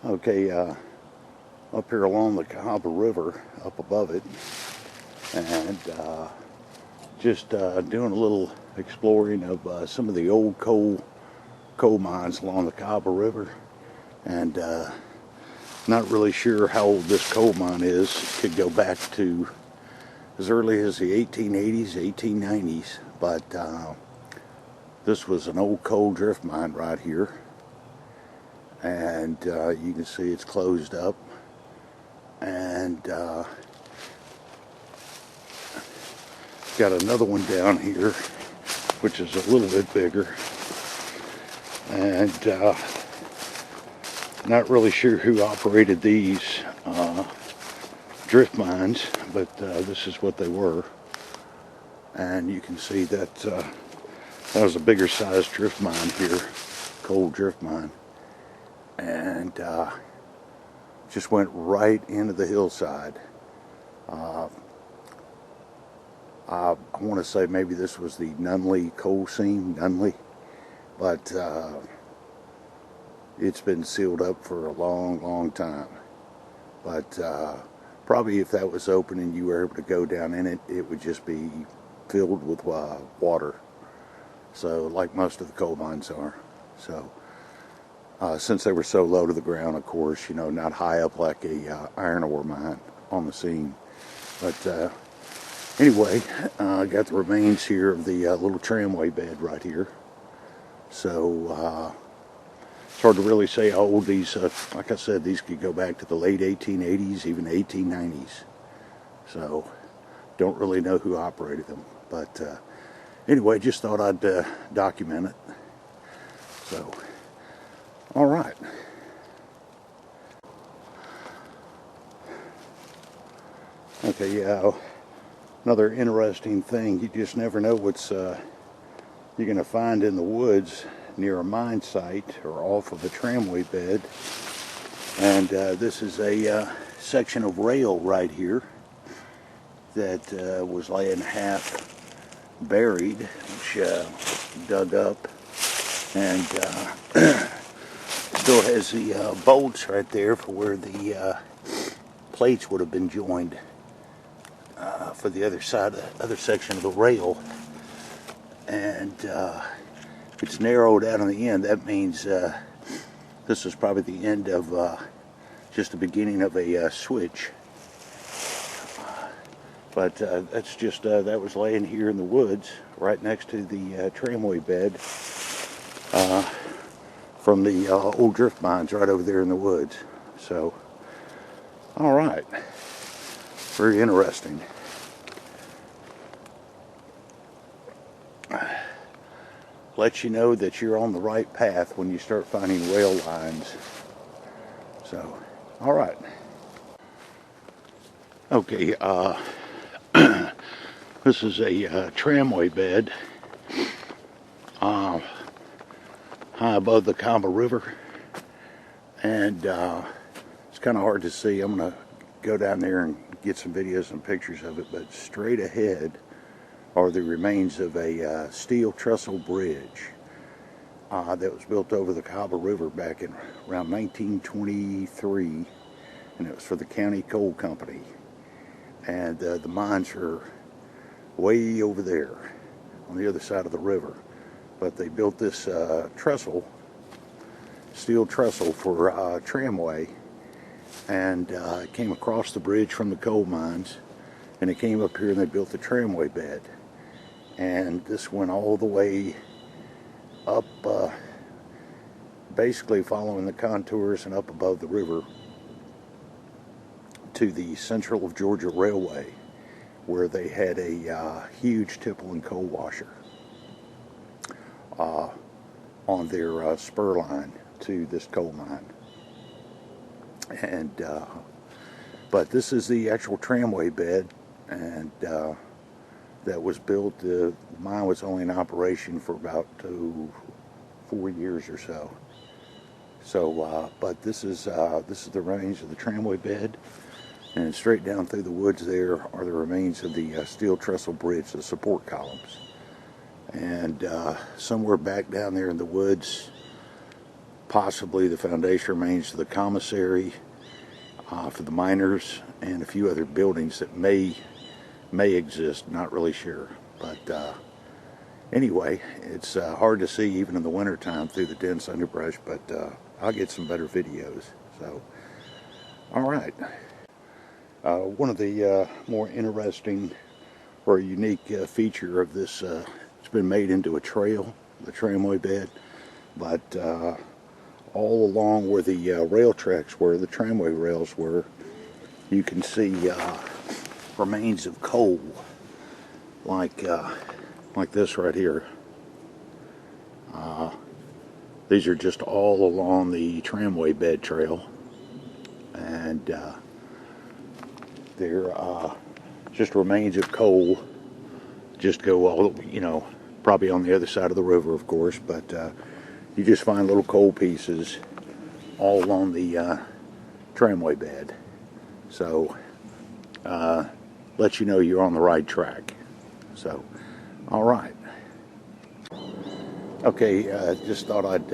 Okay, up here along the Cahaba River, up above it, and just doing a little exploring of some of the old coal mines along the Cahaba River, and not really sure how old this coal mine is. It could go back to as early as the 1880s, 1890s, but this was an old coal drift mine right here, and you can see it's closed up, and got another one down here which is a little bit bigger, and not really sure who operated these drift mines, but this is what they were. And you can see that that was a bigger sized drift mine here, coal drift mine, and just went right into the hillside. I want to say maybe this was the Nunley coal seam, but it's been sealed up for a long time. But probably if that was open and you were able to go down in it, it would just be filled with water. So, like most of the coal mines are. So, since they were so low to the ground, of course, you know, not high up like a iron ore mine on the seam. But anyway, I got the remains here of the little tramway bed right here. So it's hard to really say how old these, like I said, these could go back to the late 1880s, even 1890s. So don't really know who operated them. But anyway, just thought I'd document it. So, all right. Okay, yeah. Another interesting thing, you just never know what's you're going to find in the woods near a mine site or off of a tramway bed. And this is a section of rail right here that was laying half buried, which dug up, and still has the bolts right there for where the plates would have been joined. For the other side, other section of the rail, and it's narrowed out on the end. That means this is probably the end of just the beginning of a switch. But that's just that was laying here in the woods, right next to the tramway bed from the old drift mines, right over there in the woods. So, all right, very interesting. Lets you know that you're on the right path when you start finding rail lines. So, all right. Okay, this is a tramway bed high above the Cahaba River, and it's kind of hard to see. I'm going to go down there and get some videos and pictures of it, but straight ahead are the remains of a steel trestle bridge that was built over the Cahaba River back in around 1923, and it was for the county coal company. And the mines are way over there on the other side of the river, but they built this steel trestle for tramway, and it came across the bridge from the coal mines, and it came up here and they built the tramway bed. And this went all the way up, basically following the contours and up above the river to the Central of Georgia Railway, where they had a huge tipple and coal washer on their spur line to this coal mine. And but this is the actual tramway bed, and that was built. The mine was only in operation for about 4 years or so. So, but this is the remains of the tramway bed, and straight down through the woods there are the remains of the steel trestle bridge, the support columns. And somewhere back down there in the woods, possibly the foundation remains of the commissary for the miners, and a few other buildings that may exist. Not really sure, but anyway, it's hard to see even in the wintertime through the dense underbrush, but I'll get some better videos. So, all right. One of the more interesting or unique feature of this, it's been made into a trail, the tramway bed, but all along where the rail tracks were, the tramway rails were, you can see remains of coal, like this right here. These are just all along the tramway bed trail, and they're just remains of coal. Just go all, probably on the other side of the river, of course, but you just find little coal pieces all along the tramway bed. So, let you know you're on the right track. So, all right. Okay, just thought I'd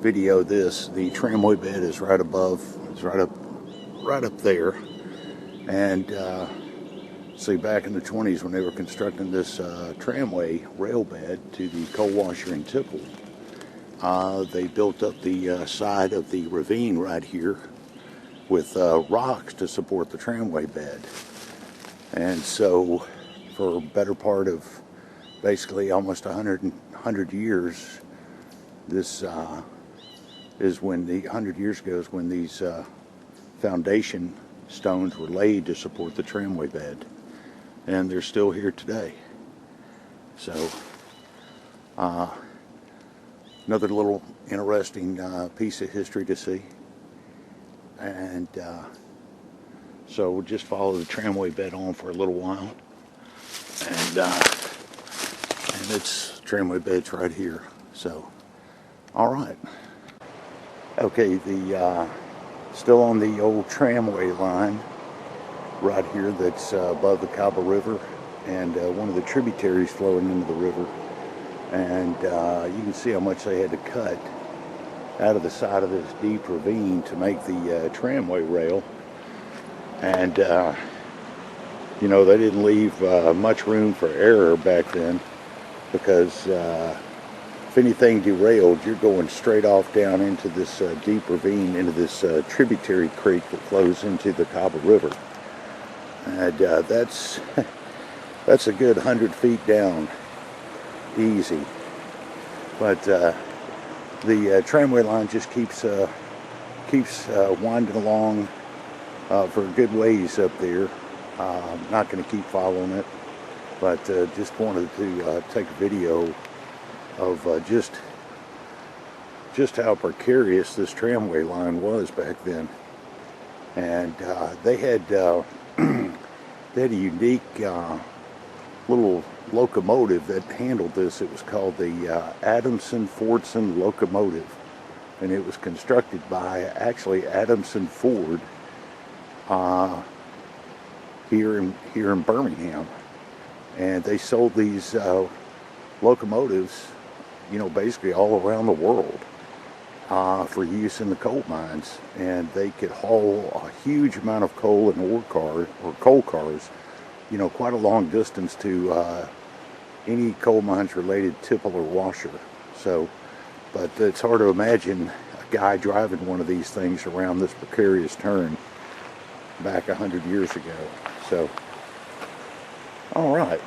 video this. The tramway bed is right above, it's right up there. And see, back in the 20s when they were constructing this tramway rail bed to the coal washer in Tipple, they built up the side of the ravine right here with rocks to support the tramway bed. And so for a better part of basically almost 100 years, this is when the 100 years ago is when these foundation stones were laid to support the tramway bed, and they're still here today. So another little interesting piece of history to see. And so we'll just follow the tramway bed on for a little while, and it's tramway bed's right here. So, all right. Okay, the still on the old tramway line right here that's above the Cahaba River, and one of the tributaries flowing into the river. And you can see how much they had to cut out of the side of this deep ravine to make the tramway rail. And they didn't leave much room for error back then, because if anything derailed, you're going straight off down into this deep ravine, into this tributary creek that flows into the Cahaba River. And that's a good 100 feet down, easy. But the tramway line just keeps winding along for a good ways up there. I'm not going to keep following it, but just wanted to take a video of just how precarious this tramway line was back then. And they had a unique little locomotive that handled this. It was called the Adamson-Fordson locomotive, and it was constructed by actually Adamson Ford here in Birmingham. And they sold these locomotives, basically all around the world for use in the coal mines. And they could haul a huge amount of coal in coal cars, quite a long distance to any coal mines related tipple or washer. So, but it's hard to imagine a guy driving one of these things around this precarious turn back 100 years ago. So, all right.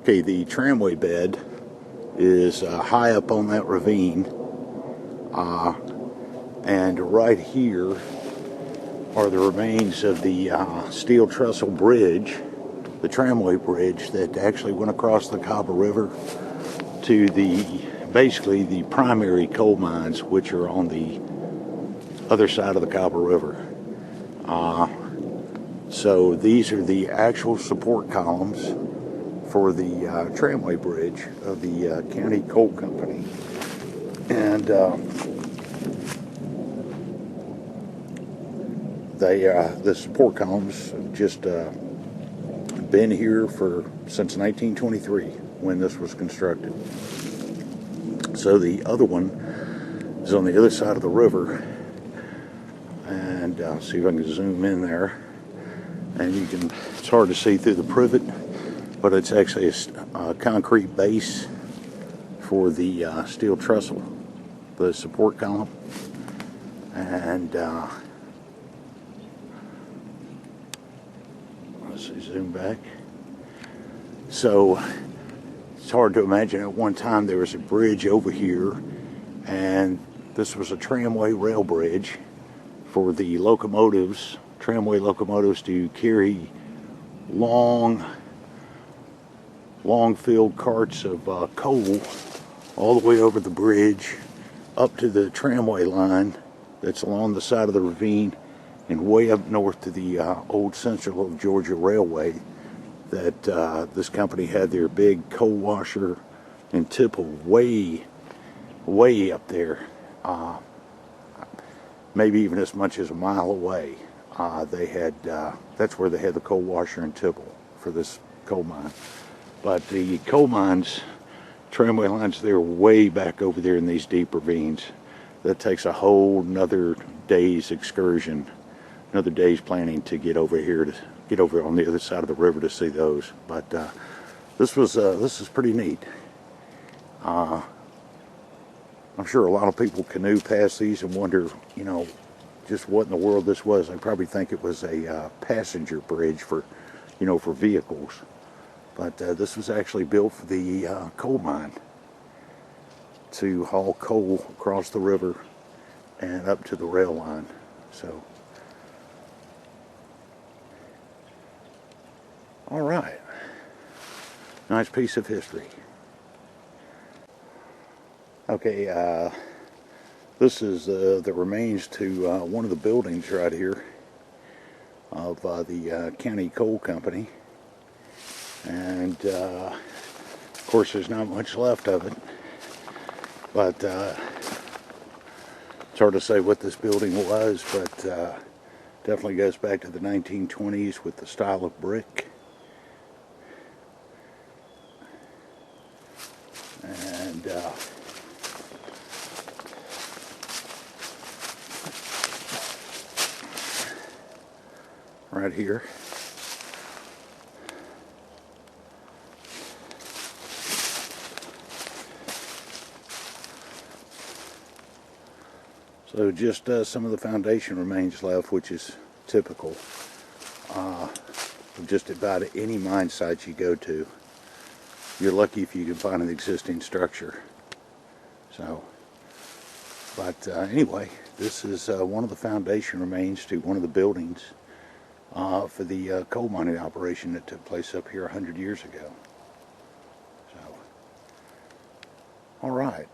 Okay, the tramway bed is high up on that ravine, and right here are the remains of the steel trestle bridge, the tramway bridge that actually went across the Cahaba River to basically the primary coal mines, which are on the other side of the Cahaba River. So these are the actual support columns for the tramway bridge of the county coal company. And the support columns just been here since 1923 when this was constructed. So the other one is on the other side of the river, and I'll see if I can zoom in there. And it's hard to see through the privet, but it's actually a concrete base for the steel trestle, the support column. And let's see, zoom back. So it's hard to imagine at one time there was a bridge over here, and this was a tramway rail bridge for the locomotives, tramway locomotives, to carry long filled carts of coal all the way over the bridge up to the tramway line that's along the side of the ravine and way up north to the old Central of Georgia Railway, that this company had their big coal washer and tipple way up there, maybe even as much as a mile away. That's where they had the coal washer and tipple for this coal mine. But the coal mines, tramway lines, they're way back over there in these deep ravines. That takes a whole another day's excursion, another day's planning to get over here, to get over on the other side of the river to see those. But this is pretty neat. I'm sure a lot of people canoe past these and wonder, just what in the world this was. They probably think it was a passenger bridge for vehicles. But this was actually built for the coal mine to haul coal across the river and up to the rail line. So, all right, nice piece of history. Okay, this is the remains to one of the buildings right here of the county coal company, and of course there's not much left of it, but it's hard to say what this building was, but definitely goes back to the 1920s with the style of brick. And right here, so just some of the foundation remains left, which is typical of just about any mine site you go to. You're lucky if you can find an existing structure. So, but anyway, this is one of the foundation remains to one of the buildings for the coal mining operation that took place up here 100 years ago. So, all right.